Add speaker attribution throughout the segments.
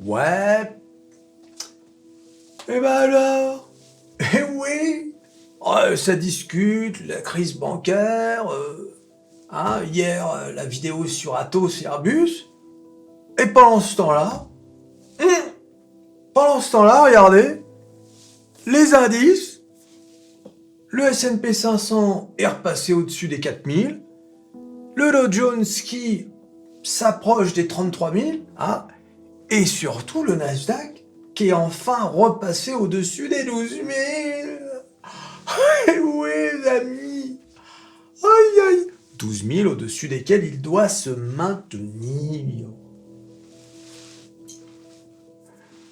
Speaker 1: Ouais. Eh ben alors? Eh oui. Ça discute, la crise bancaire. Hier, la vidéo sur Atos et Airbus. Et pendant ce temps-là, regardez, les indices, le S&P 500 est repassé au-dessus des 4000, le Dow Jones qui s'approche des 33 000, et surtout le Nasdaq qui est enfin repassé au-dessus des 12 000. Oui, les amis. Aïe, aïe. 12 000 au-dessus desquels il doit se maintenir.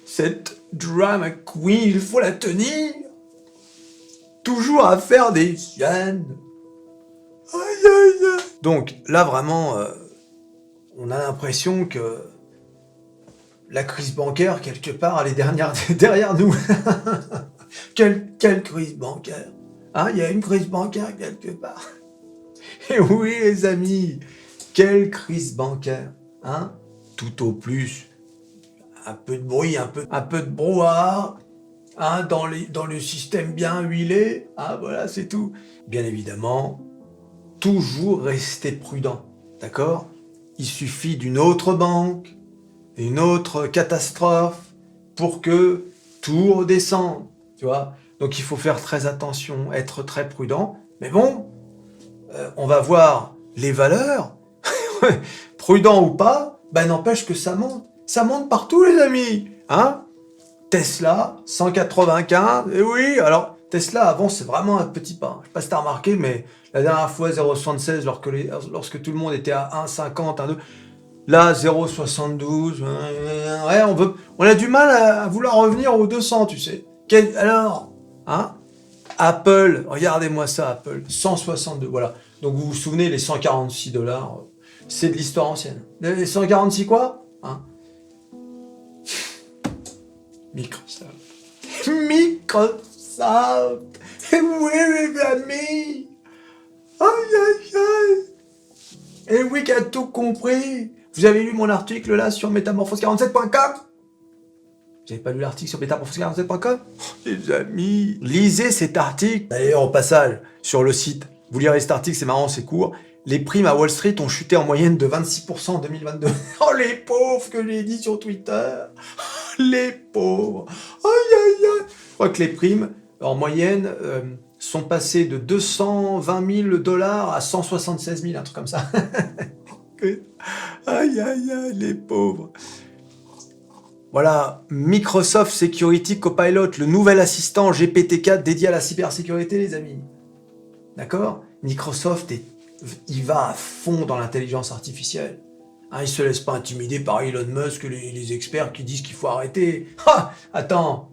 Speaker 1: Cette drama queen, il faut la tenir. Toujours à faire des siennes. Aïe, aïe, aïe. Donc là, vraiment, on a l'impression que la crise bancaire, quelque part, elle est derrière nous. Quelle crise bancaire? Il y a une crise bancaire quelque part. Et oui, les amis, quelle crise bancaire, Tout au plus, un peu de bruit, un peu de brouhaha, dans le système bien huilé, voilà, c'est tout. Bien évidemment, toujours rester prudent, d'accord? Il suffit d'une autre banque, une autre catastrophe, pour que tout redescende, tu vois? Donc il faut faire très attention, être très prudent, mais bon, on va voir les valeurs, prudent ou pas, n'empêche que ça monte partout les amis, Tesla, 195, et oui, alors Tesla avant c'est vraiment un petit pas, je sais pas si t'as remarqué, mais la dernière fois 0,76 lorsque tout le monde était à 1,50, 1,2, là 0,72, ouais, on a du mal à vouloir revenir aux 200, tu sais. Alors, Apple, regardez-moi ça, Apple, 162, voilà. Donc vous vous souvenez, les 146 $, c'est de l'histoire ancienne. Les 146 quoi? Microsoft. Microsoft. Oui, les amis. Aïe, aïe, aïe. Et oui, qui a tout compris. Vous avez lu mon article là sur métamorphose47.com? Vous n'avez pas lu l'article sur métamorphose47.com? Les amis, lisez cet article. D'ailleurs, au passage, sur le site, vous lirez cet article, c'est marrant, c'est court. Les primes à Wall Street ont chuté en moyenne de 26% en 2022. Oh, les pauvres que j'ai dit sur Twitter. Les pauvres. Aïe, aïe, aïe. Je crois que les primes, en moyenne, sont passées de 220 000 $ à 176 000, un truc comme ça. Aïe, aïe, aïe, les pauvres. Voilà, Microsoft Security Copilot, le nouvel assistant GPT-4 dédié à la cybersécurité, les amis. D'accord? Microsoft, il va à fond dans l'intelligence artificielle. Il se laisse pas intimider par Elon Musk, les experts qui disent qu'il faut arrêter. Attends,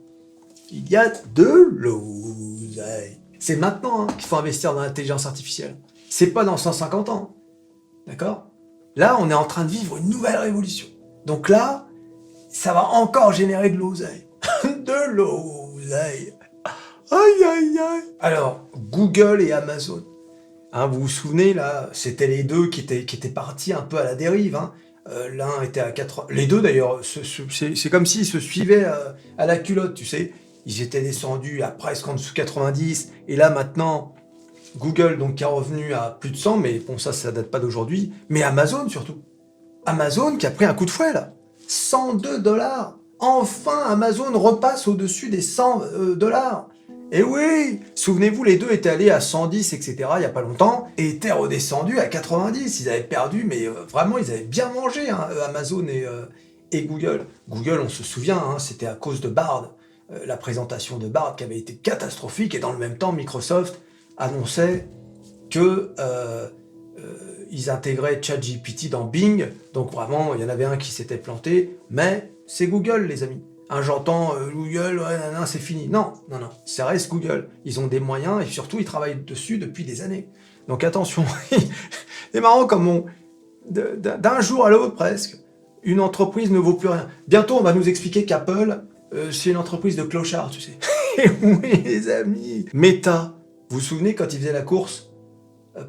Speaker 1: il y a de l'oseille. C'est maintenant qu'il faut investir dans l'intelligence artificielle. C'est pas dans 150 ans. D'accord? Là, on est en train de vivre une nouvelle révolution. Donc là, ça va encore générer de l'oseille. De l'oseille. Aïe, aïe, aïe. Alors, Google et Amazon. Vous vous souvenez, là, c'était les deux qui étaient partis un peu à la dérive. L'un était à 80... Les deux, d'ailleurs, c'est comme s'ils se suivaient à la culotte, tu sais. Ils étaient descendus à presque en dessous 90. Et là, maintenant, Google, donc, qui est revenu à plus de 100. Mais bon, ça date pas d'aujourd'hui. Mais Amazon, surtout. Amazon qui a pris un coup de fouet, là. 102 $. Enfin, Amazon repasse au-dessus des 100 $. Et oui, souvenez-vous, les deux étaient allés à 110, etc. il n'y a pas longtemps, et étaient redescendus à 90. Ils avaient perdu, mais vraiment, ils avaient bien mangé, Amazon et Google. Google, on se souvient, c'était à cause de Bard, la présentation de Bard qui avait été catastrophique, et dans le même temps, Microsoft annonçait que ils intégraient ChatGPT dans Bing, donc vraiment, il y en avait un qui s'était planté, mais c'est Google, les amis. J'entends Google, c'est fini. Non, ça reste Google. Ils ont des moyens et surtout, ils travaillent dessus depuis des années. Donc attention, c'est marrant comme d'un jour à l'autre presque, une entreprise ne vaut plus rien. Bientôt, on va nous expliquer qu'Apple, c'est une entreprise de clochards, tu sais. Et oui, les amis. Meta, vous vous souvenez quand ils faisaient la course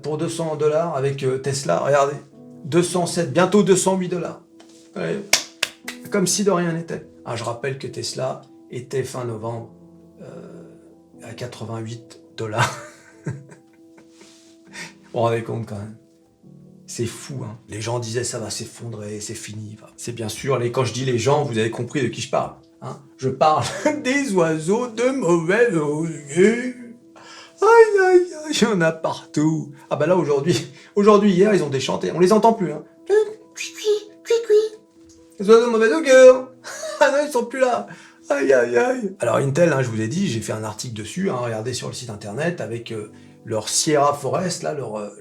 Speaker 1: pour 200 $ avec Tesla? Regardez, 207, bientôt 208 $. Allez. Comme si de rien n'était. Ah, je rappelle que Tesla était fin novembre à 88 $. Vous vous rendez compte quand même. C'est fou, hein. Les gens disaient ça va s'effondrer, c'est fini. C'est bien sûr, quand je dis les gens, vous avez compris de qui je parle. Hein, je parle des oiseaux de mauvaise augure. Aïe, aïe, aïe, il y en a partout. Ah bah là, aujourd'hui, hier, ils ont déchanté. On les entend plus, hein. Les oiseaux de mauvaise augure. Ah non, ils sont plus là. Aïe, aïe, aïe. Alors Intel, hein, je vous ai dit, j'ai fait un article dessus, hein, regardez sur le site internet, avec leur Sierra Forest, là, leur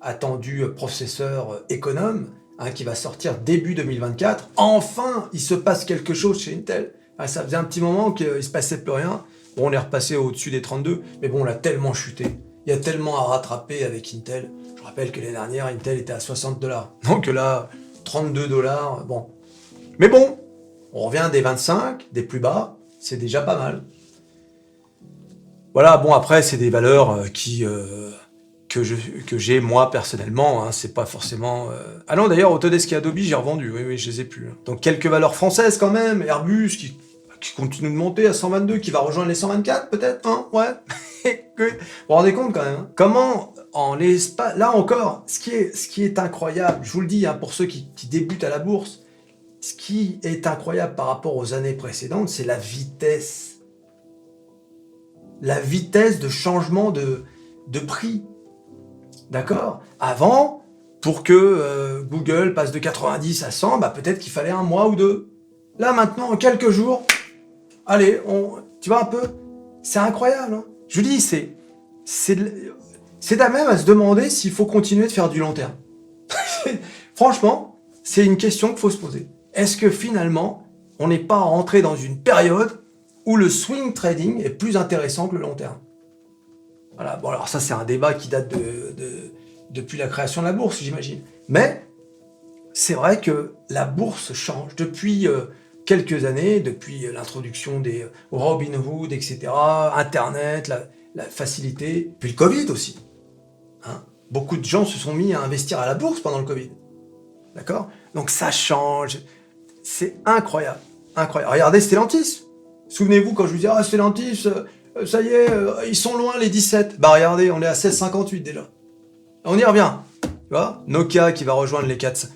Speaker 1: attendu processeur économe, hein, qui va sortir début 2024. Enfin, il se passe quelque chose chez Intel. Ah, ça faisait un petit moment qu'il se passait plus rien. Bon, on est repassé au-dessus des 32, mais bon, on l'a tellement chuté. Il y a tellement à rattraper avec Intel. Je rappelle que l'année dernière, Intel était à 60 $. Donc là, 32 $, bon. Mais bon, on revient des 25, des plus bas, c'est déjà pas mal. Voilà, bon, après, c'est des valeurs que j'ai moi personnellement, hein, c'est pas forcément... Ah non, d'ailleurs, Autodesk et Adobe, j'ai revendu, oui, je les ai plus. Donc quelques valeurs françaises quand même, Airbus qui continue de monter à 122, qui va rejoindre les 124 peut-être, hein, ouais. Vous vous rendez compte quand même, hein, comment en l'espace... Là encore, ce qui est incroyable, je vous le dis, hein, pour ceux qui débutent à la bourse, ce qui est incroyable par rapport aux années précédentes, c'est la vitesse. La vitesse de changement de prix. D'accord? Avant, pour que Google passe de 90 à 100, bah peut-être qu'il fallait un mois ou deux. Là, maintenant, en quelques jours, allez, tu vois un peu? C'est incroyable, hein? Je vous dis, c'est à même à se demander s'il faut continuer de faire du long terme. Franchement, c'est une question qu'il faut se poser. Est-ce que finalement, on n'est pas rentré dans une période où le swing trading est plus intéressant que le long terme? Voilà, bon alors ça c'est un débat qui date depuis la création de la bourse, j'imagine. Mais c'est vrai que la bourse change depuis quelques années, depuis l'introduction des Robinhood, etc., Internet, la facilité, puis le Covid aussi. Hein, beaucoup de gens se sont mis à investir à la bourse pendant le Covid. D'accord? Donc ça change. C'est incroyable. Incroyable. Regardez Stellantis. Souvenez-vous quand je vous disais, ah Stellantis, ça y est, ils sont loin les 17. Bah regardez, on est à 16,58 déjà. On y revient. Tu vois? Nokia qui va rejoindre les 4.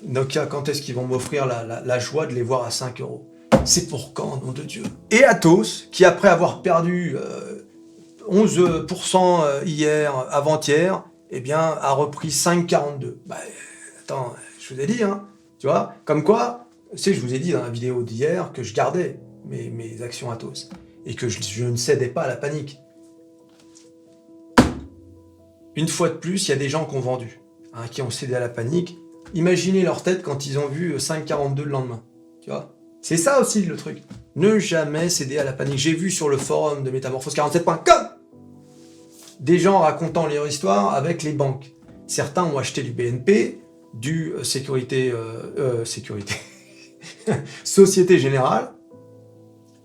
Speaker 1: Nokia, quand est-ce qu'ils vont m'offrir la joie de les voir à 5 €? C'est pour quand, nom de Dieu? Et Atos, qui après avoir perdu 11% hier, avant-hier, eh bien, a repris 5,42. Bah, attends, je vous ai dit, hein, tu vois, comme quoi, je vous ai dit dans la vidéo d'hier que je gardais mes actions Atos et que je ne cédais pas à la panique. Une fois de plus, il y a des gens qui ont vendu, hein, qui ont cédé à la panique. Imaginez leur tête quand ils ont vu 5,42 le lendemain, tu vois. C'est ça aussi le truc. Ne jamais céder à la panique. J'ai vu sur le forum de Métamorphose47.com des gens racontant leur histoire avec les banques. Certains ont acheté du BNP, du Société Générale,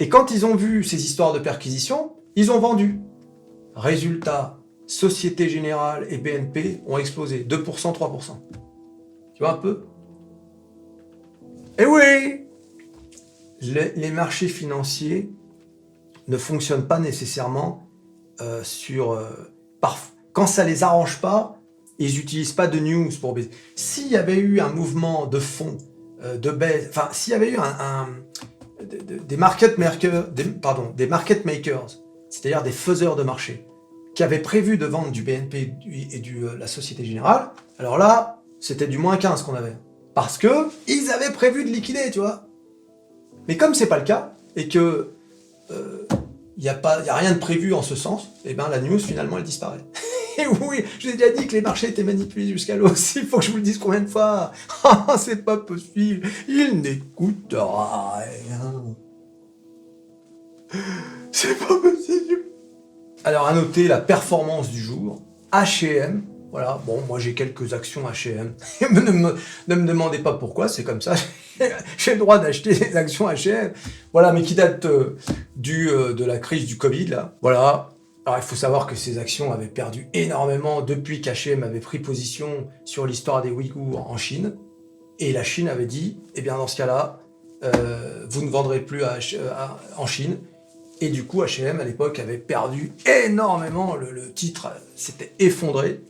Speaker 1: et quand ils ont vu ces histoires de perquisition, ils ont vendu. Résultat, Société Générale et BNP ont explosé 2%, 3%. Tu vois un peu? Eh oui! Les marchés financiers ne fonctionnent pas nécessairement quand ça les arrange pas, ils n'utilisent pas de news pour baisser. S'il y avait eu un mouvement de fond, de baisse, enfin, s'il y avait eu des market makers, c'est-à-dire des faiseurs de marché, qui avaient prévu de vendre du BNP et la Société Générale, alors là, c'était du moins 15 qu'on avait. Parce que ils avaient prévu de liquider, tu vois. Mais comme c'est pas le cas, et que y a rien de prévu en ce sens, et ben la news finalement elle disparaît. Et oui, je vous ai déjà dit que les marchés étaient manipulés jusqu'à l'os. Il faut que je vous le dise combien de fois? C'est pas possible. Il n'écoutera rien. C'est pas possible. Alors à noter la performance du jour. H&M. Voilà, bon, moi j'ai quelques actions H&M. Ne me demandez pas pourquoi, c'est comme ça. J'ai le droit d'acheter des actions H&M. Voilà, mais qui datent de la crise du Covid, là. Voilà. Alors il faut savoir que ces actions avaient perdu énormément depuis qu'H&M avait pris position sur l'histoire des Ouïghours en Chine. Et la Chine avait dit, eh bien dans ce cas-là, vous ne vendrez plus en Chine. Et du coup, H&M, à l'époque, avait perdu énormément. Le titre s'était effondré.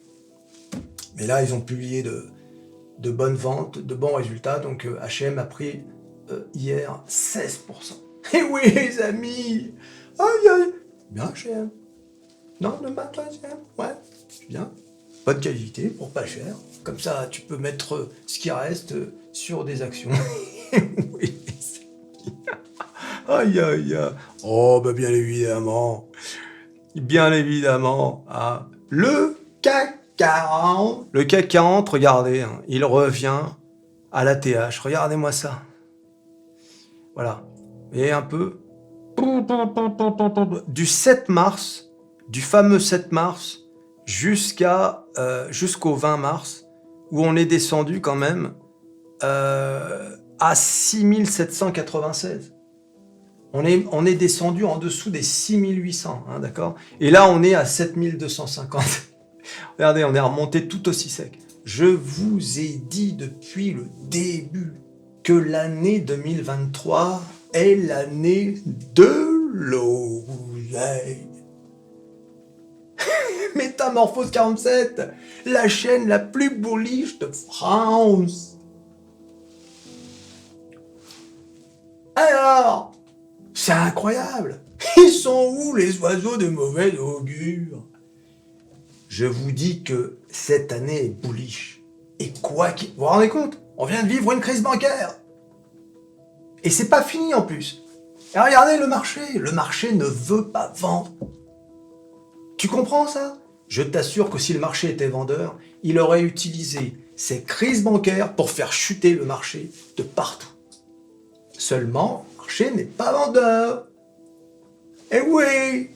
Speaker 1: Mais là, ils ont publié de bonnes ventes, de bons résultats. Donc H&M a pris hier 16%. Et oui, les amis. Aïe, aïe. Bien H&M. Non, ne pas H&M. Ouais, bien. Bonne qualité, pour pas cher. Comme ça, tu peux mettre ce qui reste sur des actions. Oui. Aïe, aïe, aïe. Oh, bah bien évidemment. Bien évidemment. Ah. Le CAC 40. Le CAC 40, regardez, hein, il revient à la TH. Regardez-moi ça. Voilà. Et un peu. Du 7 mars, du fameux 7 mars, jusqu'au 20 mars, où on est descendu quand même à 6796. On est descendu en dessous des 6800, hein, d'accord? Et là, on est à 7250. Regardez, on est remonté tout aussi sec. Je vous ai dit depuis le début que l'année 2023 est l'année de l'oseille. Métamorphose 47, la chaîne la plus bullish de France. Alors, c'est incroyable. Ils sont où les oiseaux de mauvais augure? Je vous dis que cette année est bullish. Et quoi qu'il... Vous vous rendez compte? On vient de vivre une crise bancaire. Et c'est pas fini en plus. Et regardez le marché ne veut pas vendre. Tu comprends ça? Je t'assure que si le marché était vendeur, il aurait utilisé ces crises bancaires pour faire chuter le marché de partout. Seulement, le marché n'est pas vendeur. Et oui,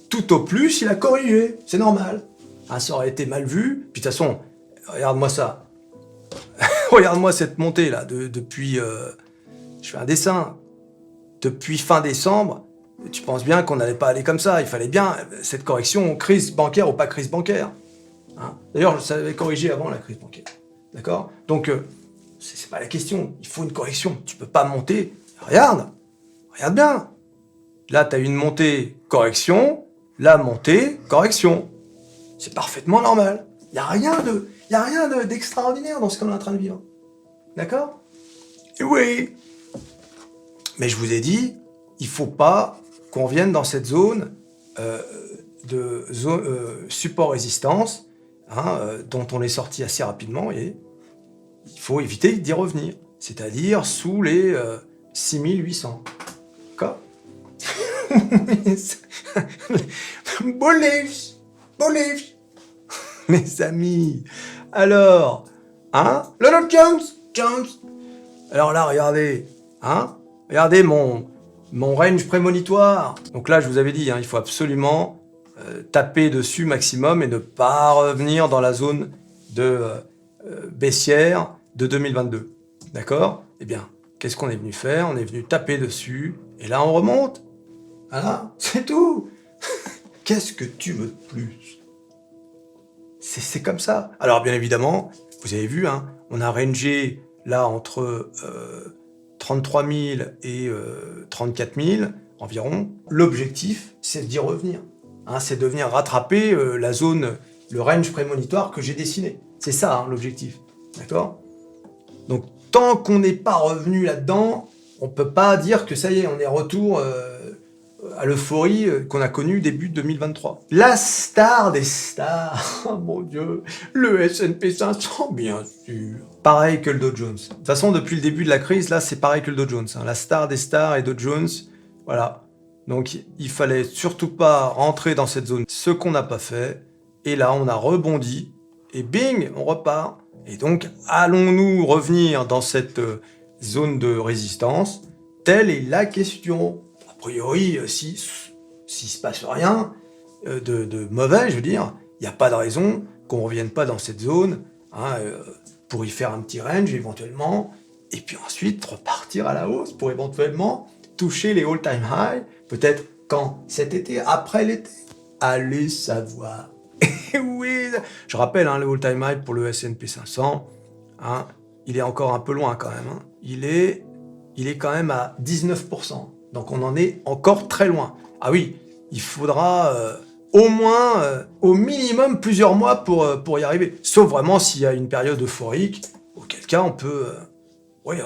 Speaker 1: tout au plus, il a corrigé, c'est normal. Ah, ça aurait été mal vu. Puis de toute façon, regarde-moi ça. Regarde-moi cette montée là, depuis... je fais un dessin. Depuis fin décembre, tu penses bien qu'on n'allait pas aller comme ça. Il fallait bien cette correction, crise bancaire ou pas crise bancaire. Hein. D'ailleurs, ça avait corrigé avant la crise bancaire. D'accord? Donc, c'est pas la question. Il faut une correction. Tu peux pas monter. Regarde bien. Là, tu as une montée, correction. Là, montée, correction. C'est parfaitement normal. Il n'y a rien d'extraordinaire dans ce qu'on est en train de vivre. D'accord? Et oui. Mais je vous ai dit, il ne faut pas qu'on vienne dans cette zone support-résistance, hein, dont on est sorti assez rapidement, et il faut éviter d'y revenir. C'est-à-dire sous les 6800. D'accord? Bullish. Mes amis. Alors, hein? Leonard Jones. Alors là, regardez, hein? Regardez mon range prémonitoire. Donc là, je vous avais dit, hein, il faut absolument taper dessus maximum et ne pas revenir dans la zone de baissière de 2022. D'accord? Eh bien, qu'est-ce qu'on est venu faire? On est venu taper dessus et là, on remonte. Voilà, c'est tout. Qu'est-ce que tu veux de plus? C'est comme ça. Alors, bien évidemment, vous avez vu, hein, on a rangé là entre 33 000 et 34 000 environ. L'objectif, c'est d'y revenir. Hein, c'est de venir rattraper la zone, le range prémonitoire que j'ai dessiné. C'est ça, hein, l'objectif. D'accord? Donc, tant qu'on n'est pas revenu là-dedans, on ne peut pas dire que ça y est, on est retour à l'euphorie qu'on a connue début 2023. La star des stars, oh mon Dieu, le S&P 500, bien sûr. Pareil que le Dow Jones. De toute façon, depuis le début de la crise, là, c'est pareil que le Dow Jones. Hein. La star des stars et Dow Jones, voilà. Donc, il fallait surtout pas rentrer dans cette zone. Ce qu'on n'a pas fait. Et là, on a rebondi. Et bing, on repart. Et donc, allons-nous revenir dans cette zone de résistance? Telle est la question. A priori, si se passe rien de mauvais, je veux dire, il n'y a pas de raison qu'on ne revienne pas dans cette zone, hein, pour y faire un petit range éventuellement, et puis ensuite repartir à la hausse pour éventuellement toucher les all-time high, peut-être quand? Cet été, après l'été? Allez savoir. Oui, je rappelle, hein, le all-time high pour le S&P 500, hein, il est encore un peu loin quand même. Hein. Il est quand même à 19%. Donc on en est encore très loin. Ah oui, il faudra au moins, au minimum, plusieurs mois pour y arriver. Sauf vraiment s'il y a une période euphorique, auquel cas on peut... oui,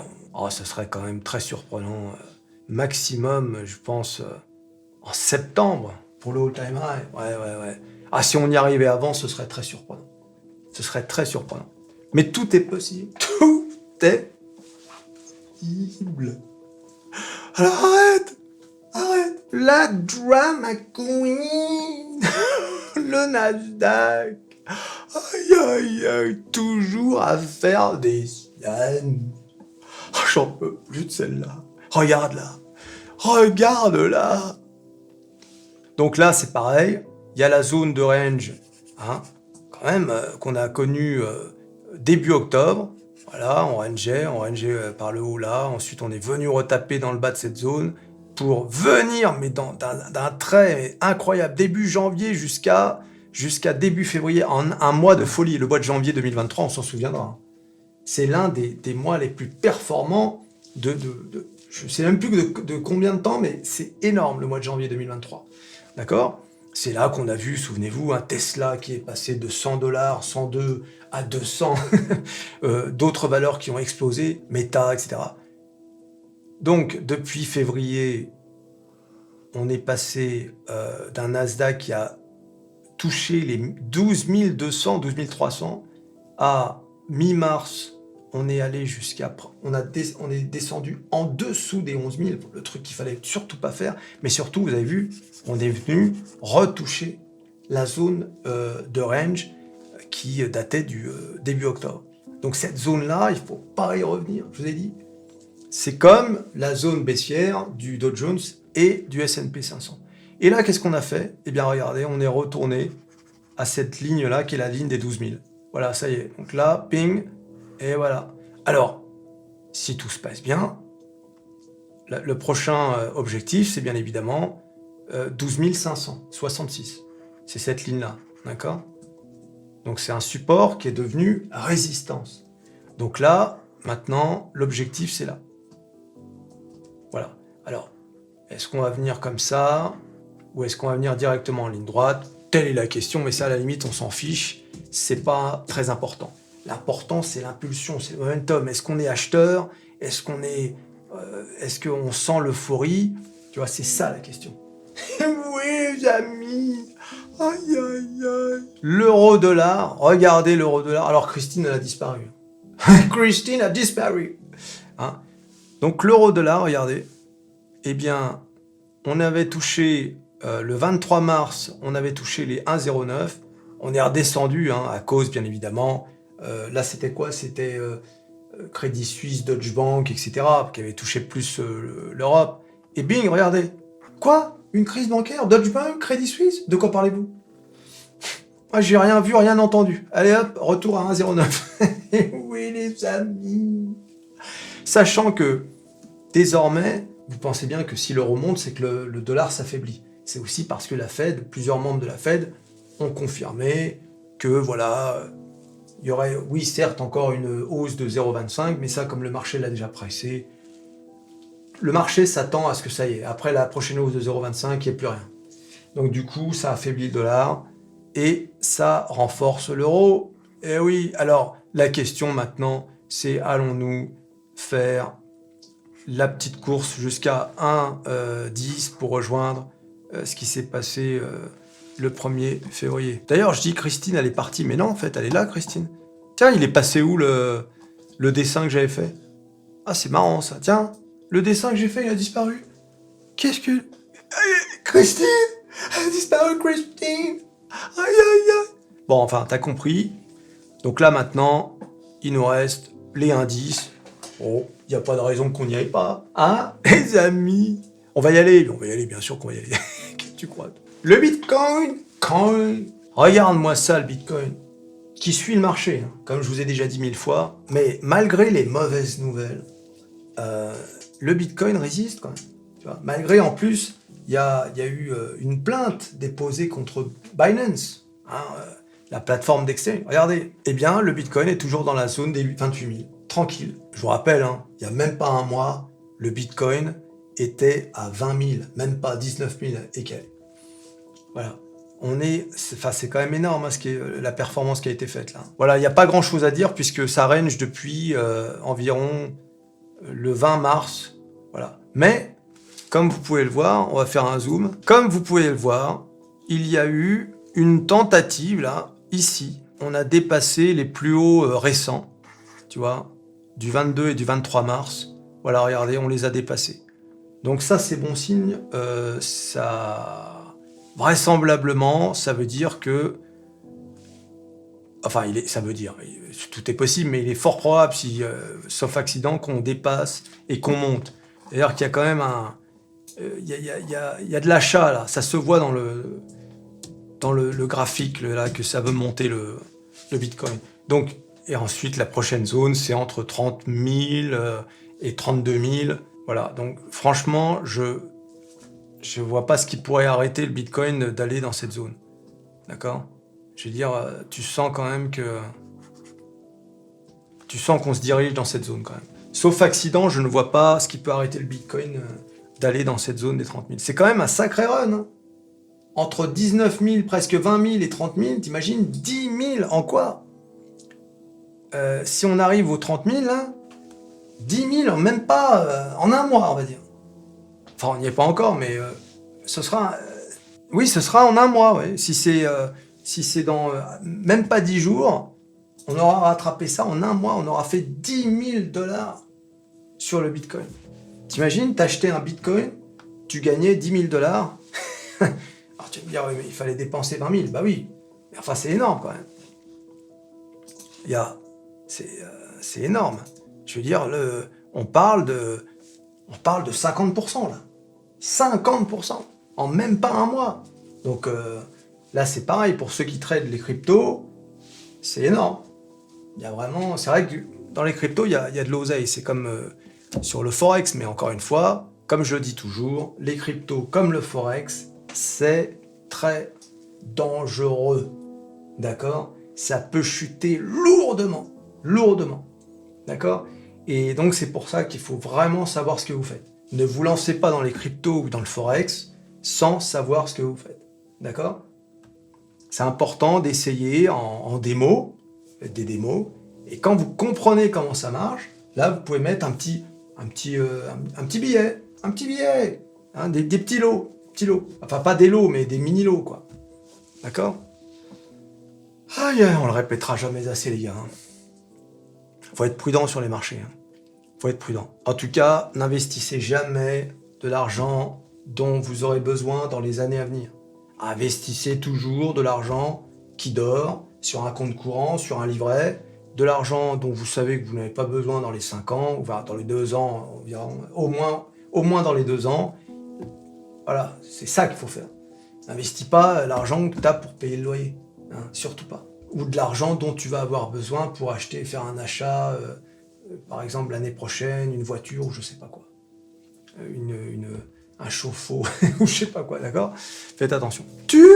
Speaker 1: ça serait quand même très surprenant. Maximum, je pense, en septembre pour le all-time high. Ouais. Ah, si on y arrivait avant, ce serait très surprenant. Ce serait très surprenant. Mais tout est possible. Tout est possible. Alors arrête. La drama queen. Le Nasdaq. Aïe, toujours à faire des siennes. Oh, j'en peux plus de celle-là. Regarde-la. Donc là, c'est pareil. Il y a la zone de range, hein, quand même, qu'on a connue début octobre. Voilà, on rangeait par le haut là. Ensuite, on est venu retaper dans le bas de cette zone pour venir, mais d'un trait incroyable, début janvier jusqu'à début février, en un mois de folie. Le mois de janvier 2023, on s'en souviendra. C'est l'un des mois les plus performants je ne sais même plus de combien de temps, mais c'est énorme le mois de janvier 2023. D'accord ? C'est là qu'on a vu, souvenez-vous, un Tesla qui est passé de $100, 102 à 200, d'autres valeurs qui ont explosé, Meta, etc. Donc, depuis février, on est passé d'un Nasdaq qui a touché les 12 200, 12 300 à mi-mars. On est allé on est descendu en dessous des 11 000, le truc qu'il fallait surtout pas faire. Mais surtout, vous avez vu, on est venu retoucher la zone de range qui datait du début octobre. Donc cette zone-là, il faut pas y revenir, je vous ai dit. C'est comme la zone baissière du Dow Jones et du S&P 500. Et là, qu'est-ce qu'on a fait ? Eh bien, regardez, on est retourné à cette ligne-là, qui est la ligne des 12 000. Voilà, ça y est. Donc là, ping, et voilà. Alors, si tout se passe bien, le prochain objectif, c'est bien évidemment 12 566. C'est cette ligne-là, d'accord ? Donc c'est un support qui est devenu résistance. Donc là, maintenant, l'objectif, c'est là. Voilà. Alors, est-ce qu'on va venir comme ça, ou est-ce qu'on va venir directement en ligne droite ? Telle est la question, mais ça, à la limite, on s'en fiche. C'est pas très important. L'important, c'est l'impulsion, c'est le momentum. Est-ce qu'on est acheteur ? Est-ce qu'on sent l'euphorie ? Tu vois, c'est ça la question. Oui, les amis. Aïe. L'euro-dollar, regardez l'euro-dollar. Alors, Christine, elle a disparu. Christine a disparu. Hein ? Donc, l'euro-dollar, regardez. Eh bien, on avait touché, le 23 mars, on avait touché les 1,09. On est redescendu, à cause, bien évidemment. Là, c'était quoi ? C'était Crédit Suisse, Deutsche Bank, etc., qui avait touché plus l'Europe. Et bing, regardez. Quoi ? Une crise bancaire ? Deutsche Bank, Crédit Suisse ? De quoi parlez-vous ? Moi, j'ai rien vu, rien entendu. Allez hop, retour à 1,09. Oui, les amis. Sachant que, désormais, vous pensez bien que si l'euro monte, c'est que le dollar s'affaiblit. C'est aussi parce que la Fed, plusieurs membres de la Fed, ont confirmé que, voilà, il y aurait, oui, certes, encore une hausse de 0,25, mais ça, comme le marché l'a déjà pressé, le marché s'attend à ce que ça y est. Après la prochaine hausse de 0,25, il n'y ait plus rien. Donc du coup, ça affaiblit le dollar et ça renforce l'euro. Et oui, alors, la question maintenant, c'est allons-nous faire la petite course jusqu'à 1,10 pour rejoindre ce qui s'est passé le 1er février. D'ailleurs, je dis Christine, elle est partie, mais non, en fait, elle est là, Christine. Tiens, il est passé où le dessin que j'avais fait ? Ah, c'est marrant, ça. Tiens, le dessin que j'ai fait, il a disparu. Qu'est-ce que... Christine ! Elle a disparu, Christine ! Aïe. Bon, enfin, t'as compris. Donc là, maintenant, il nous reste les indices. Oh, il n'y a pas de raison qu'on n'y aille pas. Hein, les amis ? On va y aller, bien sûr qu'on va y aller. Qu'est-ce que tu crois ? Le Bitcoin, regarde-moi ça, le Bitcoin, qui suit le marché, comme je vous ai déjà dit 1000 fois, mais malgré les mauvaises nouvelles, le Bitcoin résiste quand même. Tu vois, malgré, en plus, il y a eu une plainte déposée contre Binance, la plateforme d'exchange. Regardez, eh bien, le Bitcoin est toujours dans la zone des 28 000. tranquille. Je vous rappelle, hein, il n'y a même pas un mois, le Bitcoin était à 20 000, même pas 19 000 et quelques. Voilà. C'est quand même énorme hein, la performance qui a été faite là. Voilà, il n'y a pas grand chose à dire puisque ça range depuis environ le 20 mars. Voilà. Mais, comme vous pouvez le voir, on va faire un zoom. Comme vous pouvez le voir, il y a eu une tentative là, ici. On a dépassé les plus hauts récents, tu vois, du 22 et du 23 mars. Voilà, regardez, on les a dépassés. Donc ça, c'est bon signe. Vraisemblablement, ça veut dire que... Enfin, ça veut dire, tout est possible, mais il est fort probable, sauf accident, qu'on dépasse et qu'on monte. D'ailleurs, qu'il y a quand même il y a de l'achat, là. Ça se voit dans le graphique, là, que ça veut monter le Bitcoin. Donc, et ensuite, la prochaine zone, c'est entre 30 000 et 32 000. Voilà, donc franchement, je vois pas ce qui pourrait arrêter le Bitcoin d'aller dans cette zone. D'accord ? Je veux dire, tu sens quand même que... Tu sens qu'on se dirige dans cette zone quand même. Sauf accident, je ne vois pas ce qui peut arrêter le Bitcoin d'aller dans cette zone des 30 000. C'est quand même un sacré run. Hein. Entre 19 000, presque 20 000 et 30 000, t'imagines 10 000 en quoi ? Si on arrive aux 30 000, là, 10 000, même pas en un mois, on va dire. Enfin, on n'y est pas encore, mais ce sera... oui, ce sera en un mois, ouais. Si c'est dans même pas 10 jours, on aura rattrapé ça en un mois, on aura fait 10 000 $ sur le Bitcoin. T'imagines, t'achetais un Bitcoin, tu gagnais 10 000 $. Alors tu vas me dire, oui, mais il fallait dépenser 20 000. Bah oui, mais enfin c'est énorme quand même. C'est énorme. Je veux dire, on parle de 50% là. 50% en même pas un mois. Donc là c'est pareil, pour ceux qui tradent les cryptos, c'est énorme. Il y a vraiment, c'est vrai que dans les cryptos, il y a de l'oseille. C'est comme sur le Forex, mais encore une fois, comme je le dis toujours, les cryptos comme le Forex, c'est très dangereux. D'accord ? Ça peut chuter lourdement. Lourdement. D'accord ? Et donc c'est pour ça qu'il faut vraiment savoir ce que vous faites. Ne vous lancez pas dans les cryptos ou dans le Forex sans savoir ce que vous faites. D'accord ? C'est important d'essayer en démo, des démos, et quand vous comprenez comment ça marche, là vous pouvez mettre un petit billet, hein, des petits lots, enfin pas des lots, mais des mini lots quoi. D'accord ? On le répétera jamais assez les gars. Hein. Faut être prudent sur les marchés. Hein. Faut être prudent. En tout cas, n'investissez jamais de l'argent dont vous aurez besoin dans les années à venir. Investissez toujours de l'argent qui dort sur un compte courant, sur un livret, de l'argent dont vous savez que vous n'avez pas besoin dans les 5 ans, ou dans les 2 ans environ, au moins dans les 2 ans. Voilà, c'est ça qu'il faut faire. N'investis pas l'argent que tu as pour payer le loyer, hein, surtout pas. Ou de l'argent dont tu vas avoir besoin pour faire un achat, par exemple l'année prochaine, une voiture ou je sais pas quoi. Un chauffe-eau ou je sais pas quoi, d'accord ? Faites attention. Tu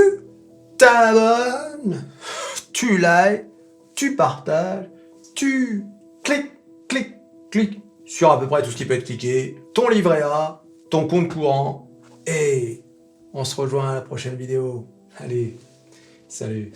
Speaker 1: t'abonnes, tu likes, tu partages, tu cliques sur à peu près tout ce qui peut être cliqué, ton livret A, ton compte courant, et on se rejoint à la prochaine vidéo. Allez, salut.